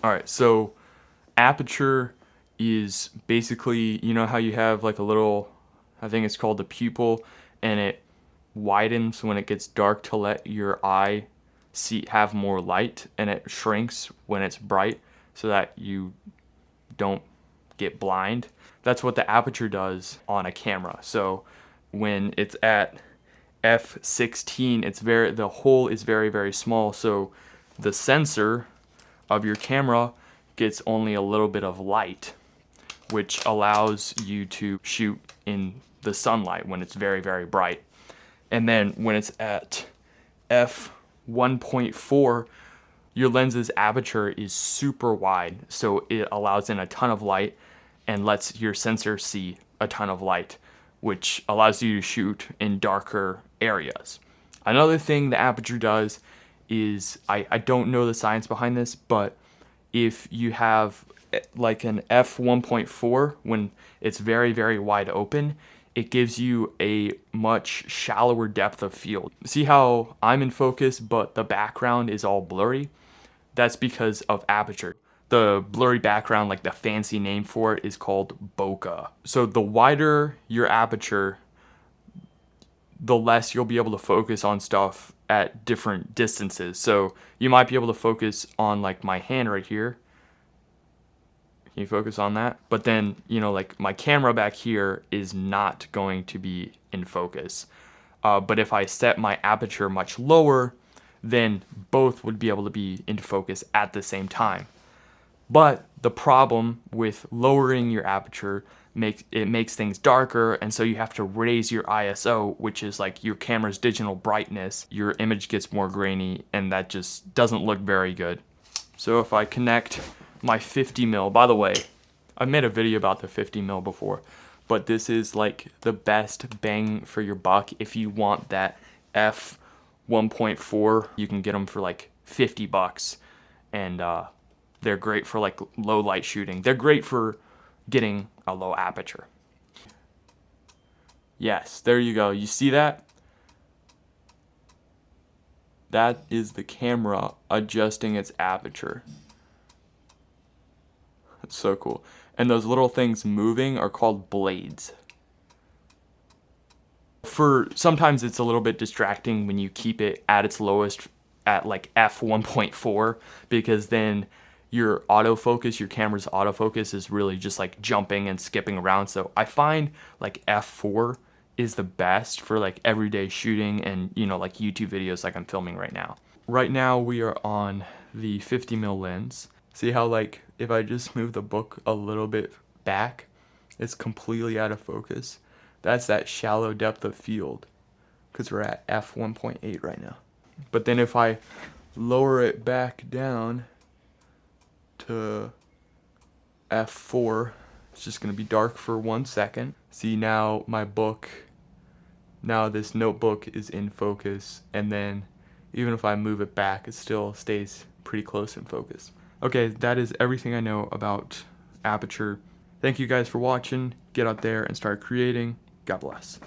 All right, so aperture is basically, you know how you have like a little, I think it's called the pupil, and it widens when it gets dark to let your eye see have more light, and it shrinks when it's bright so that you don't get blind. That's what the aperture does on a camera. So when it's at f16, the hole is very very small, so the sensor of your camera gets only a little bit of light, which allows you to shoot in the sunlight when it's very very bright. And then when it's at f1.4, your lens's aperture is super wide, so it allows in a ton of light and lets your sensor see a ton of light, which allows you to shoot in darker areas. Another thing the aperture does is, I don't know the science behind this, but if you have like an f1.4, when it's very very wide open, it gives you a much shallower depth of field. See how I'm in focus but the background is all blurry? That's because of aperture. The blurry background, like the fancy name for it, is called bokeh. So the wider your aperture, the less you'll be able to focus on stuff at different distances. So you might be able to focus on like my hand right here. Can you focus on that? But then, like my camera back here is not going to be in focus. But if I set my aperture much lower, then both would be able to be in focus at the same time. But the problem with lowering your aperture makes things darker, and so you have to raise your ISO, which is like your camera's digital brightness. Your image gets more grainy, and that just doesn't look very good. So if I connect my 50 mil, by the way, I've made a video about the 50 mil before, but this is like the best bang for your buck if you want that f 1.4. You can get them for like 50 bucks, and they're great for like low light shooting. They're great for getting a low aperture. Yes, there you go. You see that? That is the camera adjusting its aperture. That's so cool. And those little things moving are called blades. Sometimes it's a little bit distracting when you keep it at its lowest at like f1.4, because then your camera's autofocus is really just like jumping and skipping around. So I find like f4 is the best for like everyday shooting and like YouTube videos like I'm filming right now. Right now we are on the 50 mil lens. See how like if I just move the book a little bit back, it's completely out of focus. That's that shallow depth of field, because we're at f1.8 right now. But then if I lower it back down to f4, it's just going to be dark for 1 second. See, now this notebook is in focus, and then even if I move it back, it still stays pretty close in focus. Okay, that is everything I know about aperture. Thank you guys for watching. Get out there and start creating. God bless.